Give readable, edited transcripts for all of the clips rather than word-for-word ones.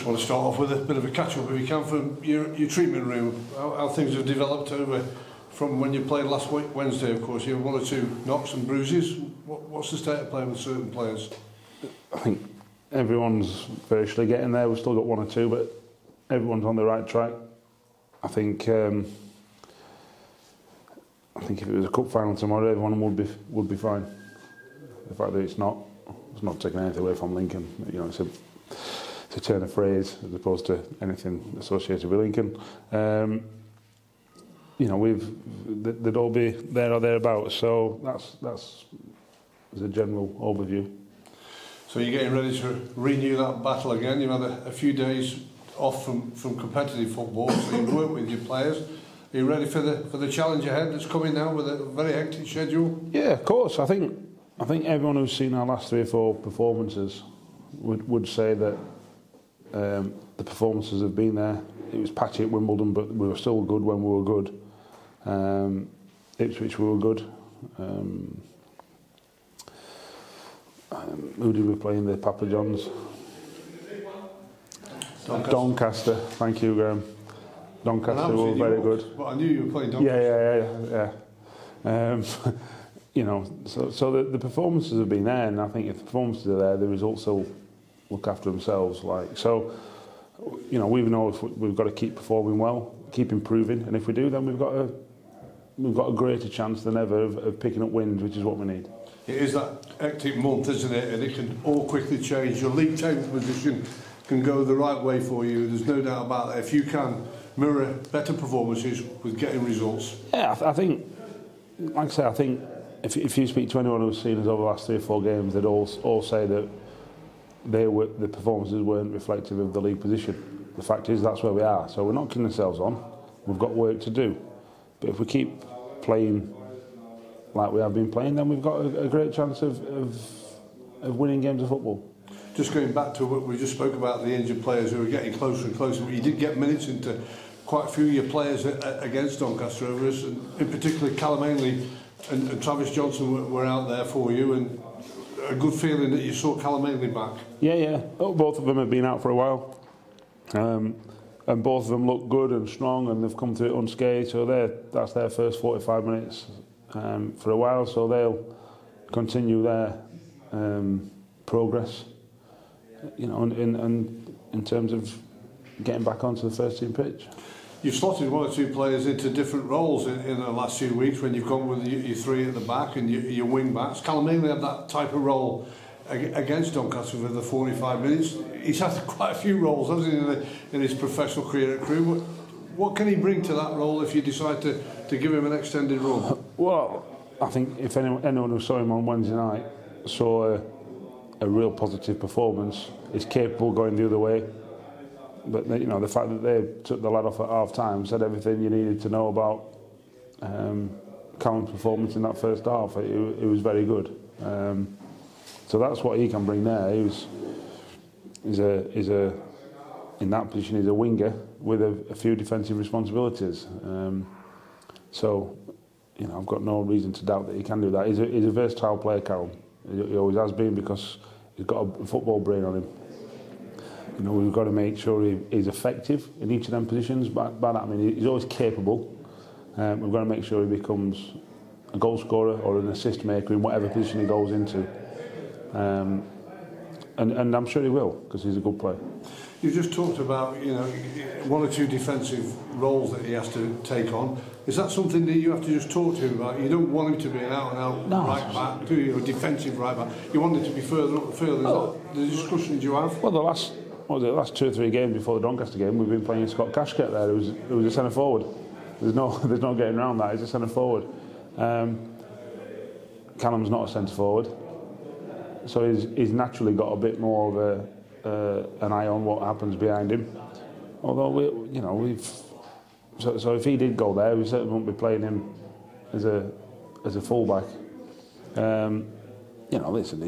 Just want to start off with a bit of a catch-up, if you can, from your treatment room. How things have developed over from when you played last week, Wednesday, of course. You had 1 or 2 knocks and bruises. What's the state of play with certain players? I think everyone's virtually getting there. We've still got 1 or 2, but everyone's on the right track. I think if it was a cup final tomorrow, everyone would be fine. The fact that it's not taking anything away from Lincoln. You know, it's a turn of phrase as opposed to anything associated with Lincoln. You know, they'd all be there or thereabouts. So that's as a general overview. So you're getting ready to renew that battle again. You've had a few days off from competitive football, so you've worked with your players. Are you ready for the challenge ahead that's coming now with a very hectic schedule? Yeah, of course. I think everyone who's seen our last 3 or 4 performances would say that the performances have been there. It was patchy at Wimbledon, but we were still good when we were good. Ipswich, we were good. Who did we play in the Papa Johns? Doncaster. Thank you, Graham. Doncaster were very good. But I knew you were playing Doncaster. Yeah. You know, so the performances have been there, and I think if the performances are there, the results will look after themselves. So, you know, we know if we've got to keep performing well, keep improving, and if we do, then we've got a greater chance than ever of picking up wins, which is what we need. It is that hectic month, isn't it? And it can all quickly change. Your league table position can go the right way for you. There's no doubt about that. If you can mirror better performances with getting results. Yeah, I think, like I say, I think if you speak to anyone who's seen us over the last 3 or 4 games, they'd all say that the performances weren't reflective of the league position. The fact is that's where we are. So we're not kidding ourselves on. We've got work to do. But if we keep playing like we have been playing, then we've got a great chance of winning games of football. Just going back to what we just spoke about, the injured players who are getting closer and closer, but you did get minutes into quite a few of your players against Doncaster over us, and in particular Callum Ainley and Travis Johnson were out there for you, and a good feeling that you saw Callum Ainley back. Yeah. Oh, both of them have been out for a while, and both of them look good and strong, and they've come through it unscathed, so that's their first 45 minutes for a while, so they'll continue their progress, you know, in terms of getting back onto the first team pitch. You've slotted 1 or 2 players into different roles in the last few weeks when you've gone with your 3 at the back and your wing backs. Callum Ainley had that type of role against Doncaster for the 45 minutes. He's had quite a few roles, hasn't he, in his professional career at Crewe. What can he bring to that role if you decide to give him an extended role? Well, I think if anyone who saw him on Wednesday night saw a real positive performance, he's capable going the other way. But you know, the fact that they took the lad off at half-time said everything you needed to know about Callum's performance in that first half. It was very good. So that's what he can bring there. He's in that position, he's a winger with a few defensive responsibilities. So, you know, I've got no reason to doubt that he can do that. He's a versatile player, Callum. He always has been, because he's got a football brain on him. You know, we've got to make sure he's effective in each of them positions. By that I mean he's always capable. We've got to make sure he becomes a goal scorer or an assist maker in whatever position he goes into. And I'm sure he will, because he's a good player. You just talked about, you know, 1 or 2 defensive roles that he has to take on. Is that something that you have to just talk to him about? You don't want him to be an out-and-out right back, do you? Or defensive right back. You want him to be further up the field. Is that the discussions you have? Well, the last 2 or 3 games before the Doncaster game, we've been playing Scott Cashket there, who was a centre forward. There's no getting around that. He's a centre forward. Callum's not a centre forward, so he's naturally got a bit more of an eye on what happens behind him. Although so if he did go there, we certainly wouldn't be playing him as a fullback. You know, listen,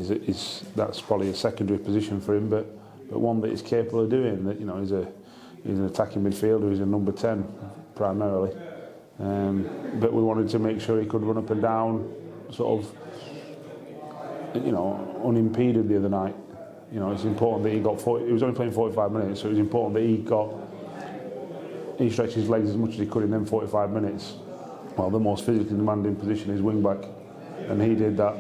that's probably a secondary position for him, but one that he's capable of doing. That, you know, he's an attacking midfielder. He's a number 10 primarily, but we wanted to make sure he could run up and down, sort of, you know, unimpeded the other night. You know, it's important that he got 40. He was only playing 45 minutes, so it was important that he stretched his legs as much as he could in them 45 minutes. Well, the most physically demanding position is wing back, and he did that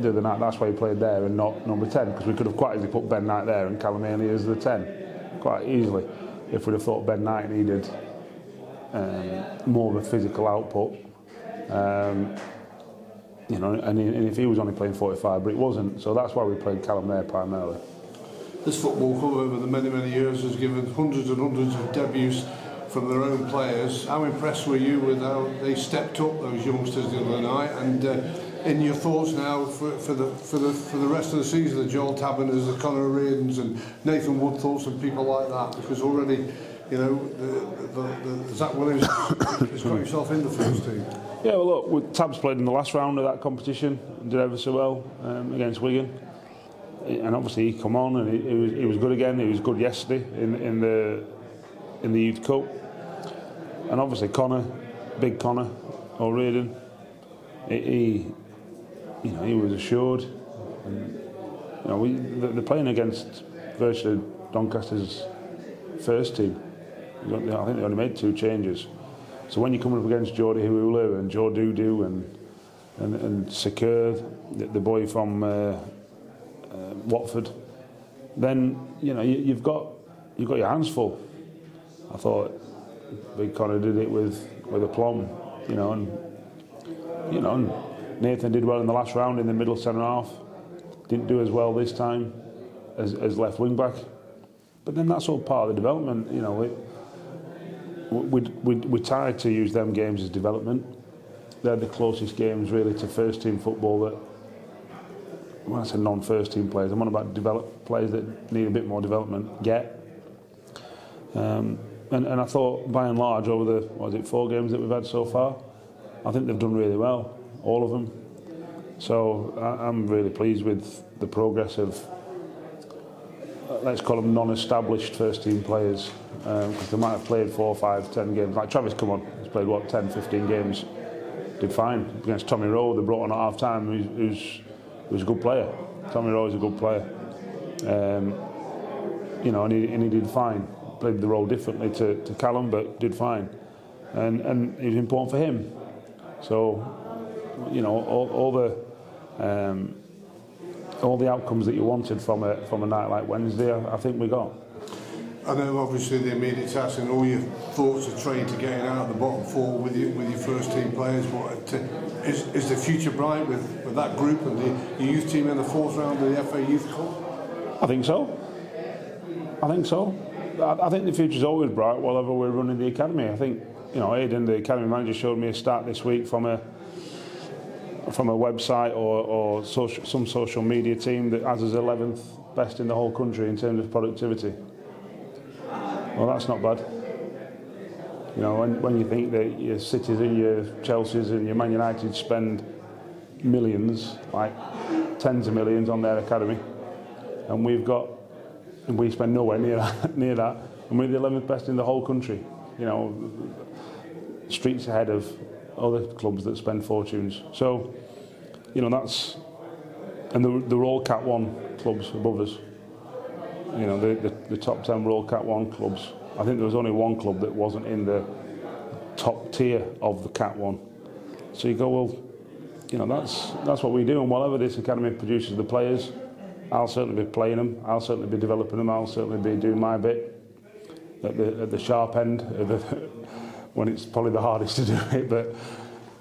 the other night. That's why he played there and not number 10, because we could have quite easily put Ben Knight there and Callum Haley as the 10, quite easily, if we'd have thought Ben Knight needed more of a physical output. You know, and if he was only playing 45, but it wasn't, so that's why we played Callum there primarily. This football club over the many years has given hundreds and hundreds of debuts from their own players. How impressed were you with how they stepped up, those youngsters, the other night? And in your thoughts now for the rest of the season, the Joel Taberners, the Conor Reardons and Nathan Woodthorpes and people like that, because already, you know, the Zach Williams has got himself in the first team. Yeah, well, look, Tabs played in the last round of that competition, did ever so well against Wigan, and obviously he come on and he was good again. He was good yesterday in the Youth Cup, and obviously Big Conor O'Riordan, he was assured. And, you know, they're playing against virtually Doncaster's first team. I think they only made 2 changes. So when you're coming up against Jordi Huulu and Joe Dudu and Sekur, the boy from Watford, then you know you've got your hands full. I thought Big Conor did it with aplomb, and Nathan did well in the last round in the middle centre half. Didn't do as well this time as left wing back, but then that's all part of the development. You know, we tried to use them games as development. They're the closest games really to first team football that, when I say non-first team players, I'm on about developed players that need a bit more development, and I thought by and large over the 4 games that we've had so far, I think they've done really well, all of them. So I'm really pleased with the progress of, let's call them non-established first team players, because they might have played 4, 5, 10 games. Like Travis Cummon, he's played 10, 15 games, did fine against Tommy Rowe. They brought on at half time, who's a good player. Tommy Rowe is a good player, and he did fine. Played the role differently to Callum, but did fine, and it was important for him. So, all the outcomes that you wanted from a night like Wednesday, I think we got. I know obviously the immediate task and all your thoughts are trained to getting out of the bottom 4 with your first team players. But is the future bright with that group and the youth team in the 4th round of the FA Youth Cup? I think so. I think the future's always bright while we're running the academy. I think, Aidan, the academy manager, showed me a stat this week from a website or some social media team that has us 11th best in the whole country in terms of productivity. Well, that's not bad. When you think that your Cities and your Chelseas and your Man United spend millions, like tens of millions on their academy, and we spend nowhere near that, and we're the 11th best in the whole country. Streets ahead of other clubs that spend fortunes. So, that's, and they're all Cat 1 clubs above us. The top 10 were all Cat 1 clubs. I think there was only 1 club that wasn't in the top tier of the Cat 1. So you go, well, that's what we do, and whatever this academy produces the players, I'll certainly be playing them, I'll certainly be developing them, I'll certainly be doing my bit at the sharp end, when it's probably the hardest to do it, but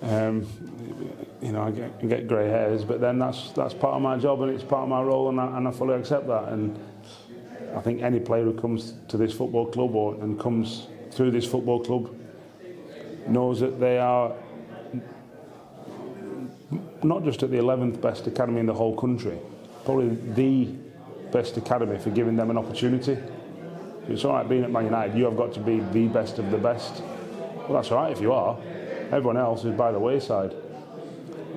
I get grey hairs, but then that's part of my job and it's part of my role, and I fully accept that. And I think any player who comes to this football club and comes through this football club knows that they are not just at the 11th best academy in the whole country, probably the best academy for giving them an opportunity. It's all right being at Man United, you have got to be the best of the best. Well, that's all right if you are. Everyone else is by the wayside.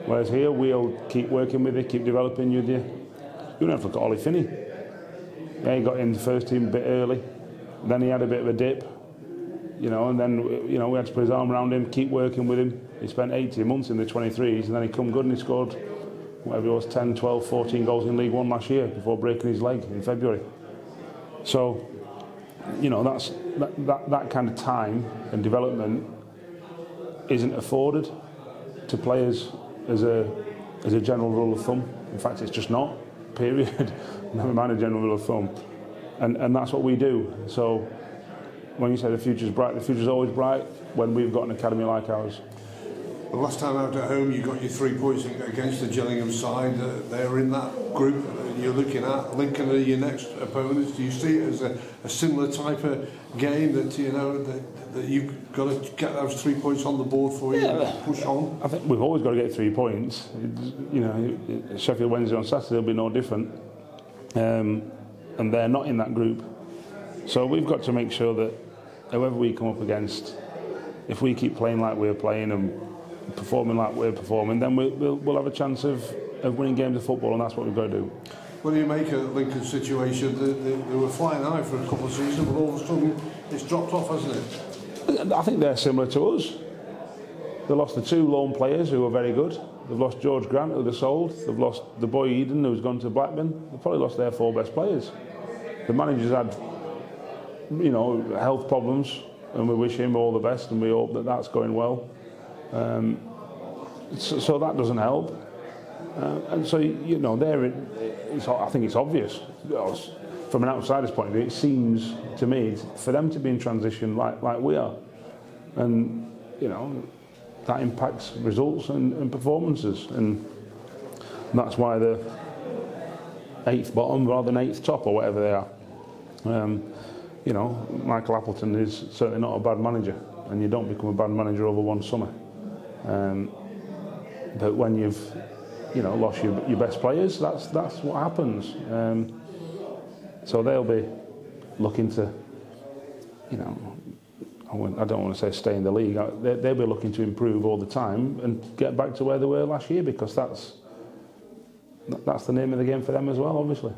Whereas here, we'll keep working with you, keep developing with you. You don't have to look at Ollie Finney. Yeah, he got in the first team a bit early. Then he had a bit of a dip, and then, we had to put his arm around him, keep working with him. He spent 18 months in the 23s, and then he come good and he scored whatever it was, 10, 12, 14 goals in League One last year before breaking his leg in February. So, you know, that kind of time and development isn't afforded to players as a general rule of thumb. In fact, it's just not, period. Never mind a general rule of thumb. And that's what we do. So when you say the future's bright, the future's always bright when we've got an academy like ours. The last time out at home, you got your 3 points against the Gillingham side. They're in that group. You're looking at Lincoln are your next opponents. Do you see it as a similar type of game that you know that you've got to get those 3 points on the board for you and push on? I think we've always got to get 3 points. You know, Sheffield Wednesday on Saturday will be no different, and they're not in that group. So we've got to make sure that whoever we come up against, if we keep playing like we're playing and performing like we're performing, then we'll have a chance of winning games of football, and that's what we've got to do. What do you make of Lincoln's situation? They were flying high for a couple of seasons, but all of a sudden it's dropped off, hasn't it? I think they're similar to us. They lost the 2 loan players who were very good. They've lost George Grant, who they sold. They've lost the boy Eden, who's gone to Blackburn. They've probably lost their 4 best players. The manager's had, you know, health problems, and we wish him all the best, and we hope that that's going well. So that doesn't help. And so, you know, I think it's obvious. From an outsider's point of view, it seems to me for them to be in transition like we are. And, you know, that impacts results and performances. And that's why they're 8th bottom rather than 8th top or whatever they are. You know, Michael Appleton is certainly not a bad manager, and you don't become a bad manager over one summer. But when you've, you know, lost your best players, that's what happens. So they'll be looking to, you know, I don't want to say stay in the league. They'll be looking to improve all the time and get back to where they were last year, because that's the name of the game for them as well, obviously.